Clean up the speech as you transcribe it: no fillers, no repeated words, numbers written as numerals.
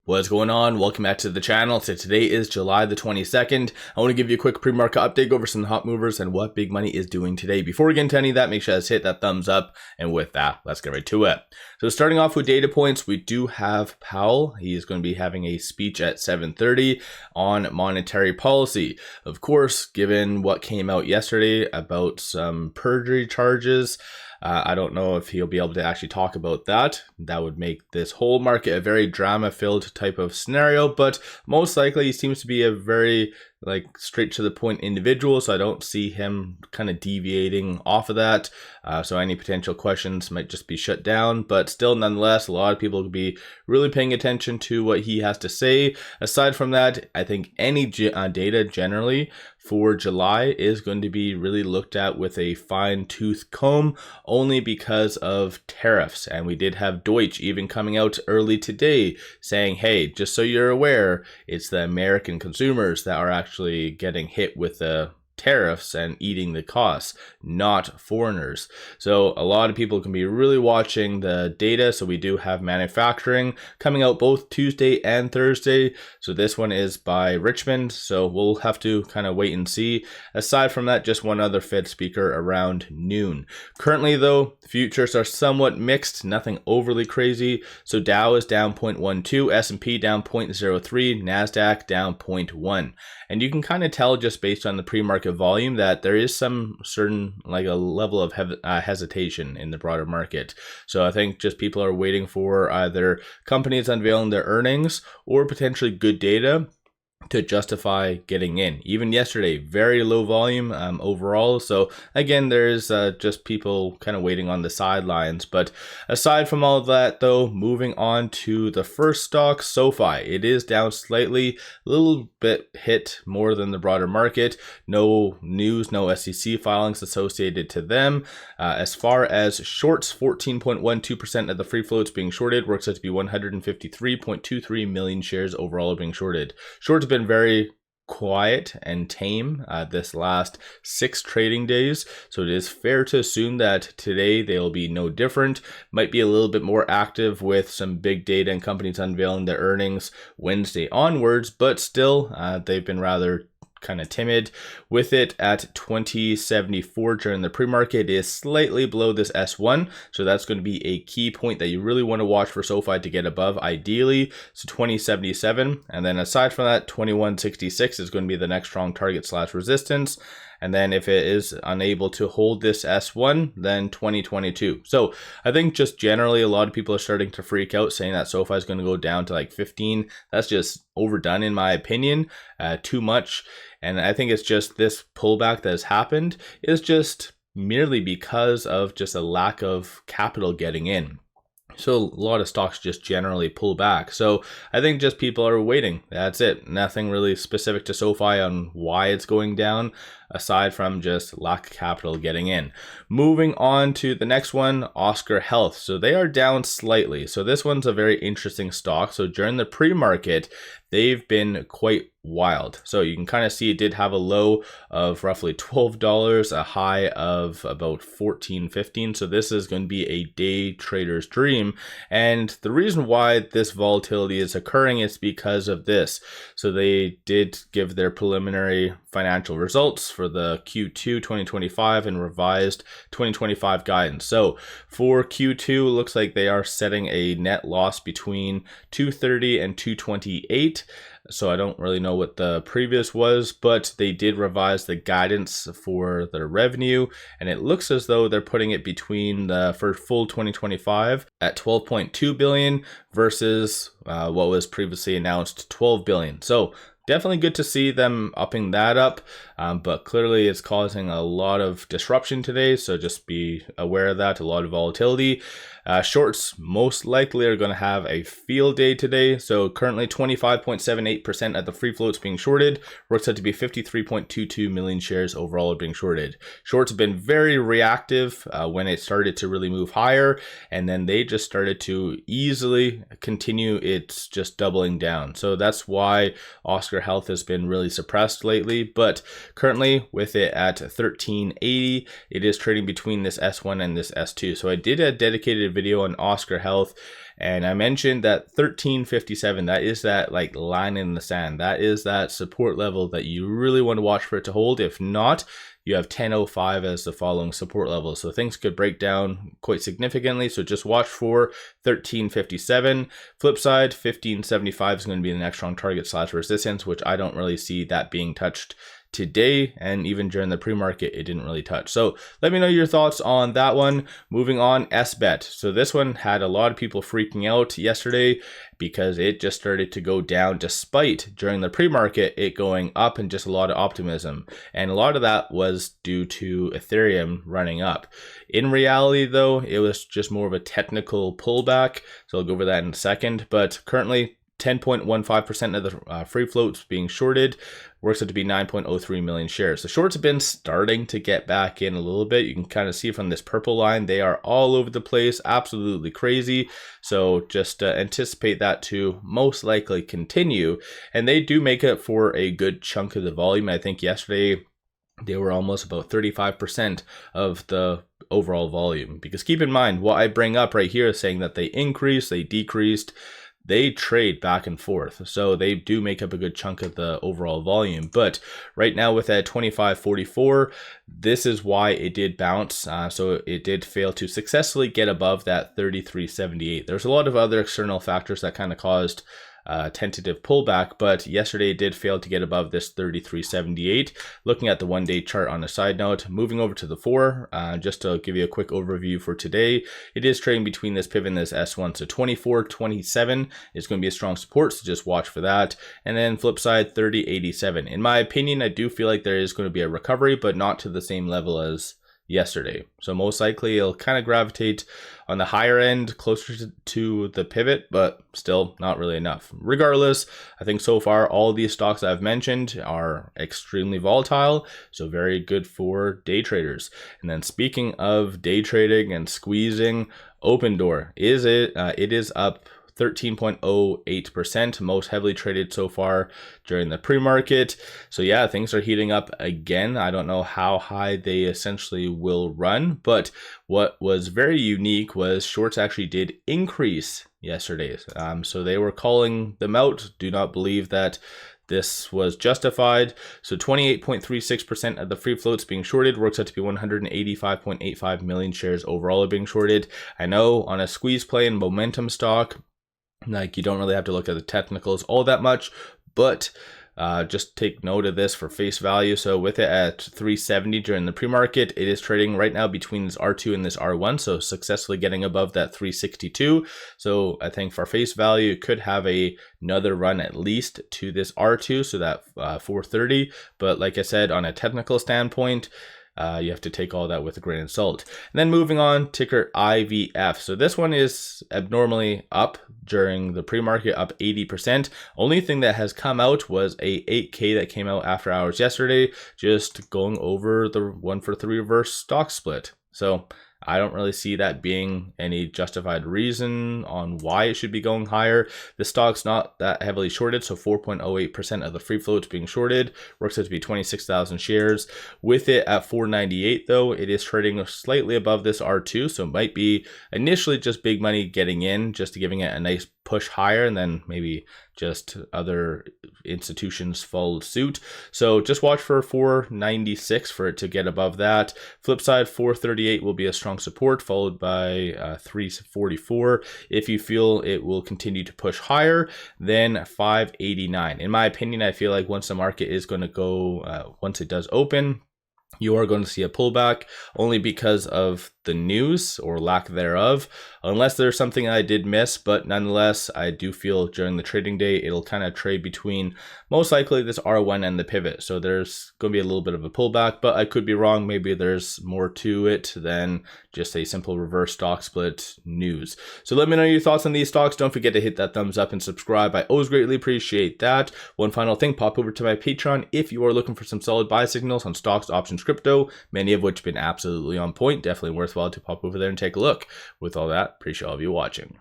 What's going on? Welcome back to the channel. So today is July the 22nd. I want to give you a quick pre-market update, go over some hot movers and what big money is doing today. Before we get into any of that, make sure to hit that thumbs up. And with that, let's get right to it. So starting off with data points, we do have Powell. He is going to be having a speech at 7:30 on monetary policy. Of course, given what came out yesterday about some perjury charges, I don't know if he'll be able to actually talk about that. That would make this whole market a very drama-filled type of scenario, but most likely he seems to be a very straight to the point individual, so I don't see him kind of deviating off of that. So any potential questions might just be shut down, but still nonetheless, a lot of people could be really paying attention to what he has to say. Aside from that, I think any data generally for July is going to be really looked at with a fine-tooth comb, only because of tariffs. And we did have Deutsche even coming out early today saying, hey, just so you're aware, it's the American consumers that are actually getting hit with the tariffs and eating the costs, not foreigners. So a lot of people can be really watching the data. So we do have manufacturing coming out both Tuesday and Thursday. So this one is by Richmond, so we'll have to kind of wait and see. Aside from that, just one other Fed speaker around noon. Currently though, futures are somewhat mixed, nothing overly crazy. So Dow is down 0.12, S&P down 0.03, NASDAQ down 0.1. And you can kind of tell just based on the pre-market volume that there is some certain a level of hesitation in the broader market. So I think just people are waiting for either companies unveiling their earnings or potentially good data to justify getting in. Even yesterday, very low volume overall. So again, there's just people kind of waiting on the sidelines. But aside from all of that though, moving on to the first stock, SOFI. It is down slightly, a little bit hit more than the broader market. No news, no SEC filings associated to them. As far as shorts, 14.12% of the free floats being shorted, works out to be 153.23 million shares overall being shorted. Shorts been very quiet and tame this last 6 trading days, so it is fair to assume that today they'll be no different. Might be a little bit more active with some big data and companies unveiling their earnings Wednesday onwards, but still they've been rather kind of timid. With it at 2074 during the pre-market, is slightly below this S1, so that's going to be a key point that you really want to watch for SOFI to get above ideally. So 2077, and then aside from that, 2166 is going to be the next strong target slash resistance. And then if it is unable to hold this S1, then 2022. So I think just generally a lot of people are starting to freak out saying that SOFI is going to go down to 15. That's just overdone in my opinion, too much. And I think it's just this pullback that has happened is just merely because of just a lack of capital getting in. So a lot of stocks just generally pull back. So I think just people are waiting. That's it. Nothing really specific to SOFI on why it's going down, aside from just lack of capital getting in. Moving on to the next one, OSCR Health. So they are down slightly. So this one's a very interesting stock. So during the pre-market, they've been quite wild. So you can kind of see it did have a low of roughly $12, a high of about $14, $15. So this is going to be a day trader's dream. And the reason why this volatility is occurring is because of this. So they did give their preliminary financial results for the Q2 2025 and revised 2025 guidance. So for Q2, it looks like they are setting a net loss between 230 and 228. So I don't really know what the previous was, but they did revise the guidance for their revenue, and it looks as though they're putting it between the for full 2025 at 12.2 billion versus what was previously announced 12 billion. So definitely good to see them upping that up, but clearly it's causing a lot of disruption today, so just be aware of that, a lot of volatility. Shorts most likely are going to have a field day today. So currently 25.78% of the free floats being shorted, works out to be 53.22 million shares overall being shorted. Shorts have been very reactive when it started to really move higher, and then they just started to easily continue its just doubling down. So that's why OSCR Health has been really suppressed lately, but currently with it at 1380, it is trading between this S1 and this S2. So I did a dedicated video on OSCR Health, And I mentioned that 1357, that is that like line in the sand. That is that support level that you really want to watch for it to hold. If not, you have 1005 as the following support level. So things could break down quite significantly. So just watch for 1357. Flip side, 1575 is going to be the next strong target / resistance, which I don't really see that being touched today, and even during the pre-market it didn't really touch. So let me know your thoughts on that one. Moving on, SBET. So this one had a lot of people freaking out yesterday because it just started to go down despite during the pre-market it going up, and just a lot of optimism, and a lot of that was due to Ethereum running up. In reality though, it was just more of a technical pullback, so I'll go over that in a second. But currently 10.15% of the free floats being shorted, works out to be 9.03 million shares. The shorts have been starting to get back in a little bit. You can kind of see from this purple line, they are all over the place, absolutely crazy. So just anticipate that to most likely continue. And they do make up for a good chunk of the volume. I think yesterday they were almost about 35% of the overall volume. Because keep in mind, what I bring up right here is saying that they increased, they decreased, they trade back and forth, so they do make up a good chunk of the overall volume. But right now with that 25.44, this is why it did bounce. So it did fail to successfully get above that 33.78. There's a lot of other external factors that kind of caused tentative pullback, but yesterday it did fail to get above this 33.78. Looking at the 1-day chart on a side note, moving over to the 4, just to give you a quick overview for today, it is trading between this pivot and this S1. So 24.27 is going to be a strong support, so just watch for that. And then flip side, 30.87. In my opinion, I do feel like there is going to be a recovery, but not to the same level as yesterday. So most likely it'll kind of gravitate on the higher end, closer to the pivot, but still not really enough. Regardless, I think so far all these stocks I've mentioned are extremely volatile, so very good for day traders. And then speaking of day trading and squeezing, Open Door, it is up 13.08%, most heavily traded so far during the pre-market. So yeah, things are heating up again. I don't know how high they essentially will run, but what was very unique was shorts actually did increase yesterday. So they were calling them out. Do not believe that this was justified. So 28.36% of the free floats being shorted, works out to be 185.85 million shares overall are being shorted. I know on a squeeze play and momentum stock, like you don't really have to look at the technicals all that much, but just take note of this for face value. So with it at 370 during the pre-market, it is trading right now between this R2 and this R1, so successfully getting above that 362. So I think for face value, it could have another run at least to this R2, so that 430. But like I said, on a technical standpoint, you have to take all that with a grain of salt. And then moving on, ticker IVF. So this one is abnormally up during the pre-market, up 80%. Only thing that has come out was a 8K that came out after hours yesterday, just going over the 1-for-3 reverse stock split. So I don't really see that being any justified reason on why it should be going higher. The stock's not that heavily shorted, so 4.08% of the free float's being shorted. Works out to be 26,000 shares. With it at 498 though, it is trading slightly above this R2, so it might be initially just big money getting in, just giving it a nice push higher, and then maybe just other institutions followed suit. So just watch for 496 for it to get above that. Flip side, 438 will be a strong support, followed by 344. If you feel it will continue to push higher, then 589. In my opinion, I feel like once the market is going to go, once it does open, you are going to see a pullback only because of the news or lack thereof, unless there's something I did miss. But nonetheless, I do feel during the trading day, it'll kind of trade between most likely this R1 and the pivot. So there's going to be a little bit of a pullback, but I could be wrong. Maybe there's more to it than just a simple reverse stock split news. So let me know your thoughts on these stocks. Don't forget to hit that thumbs up and subscribe. I always greatly appreciate that. One final thing, pop over to my Patreon if you are looking for some solid buy signals on stocks, options, crypto, many of which have been absolutely on point. Definitely worthwhile to pop over there and take a look. With all that, appreciate all of you watching.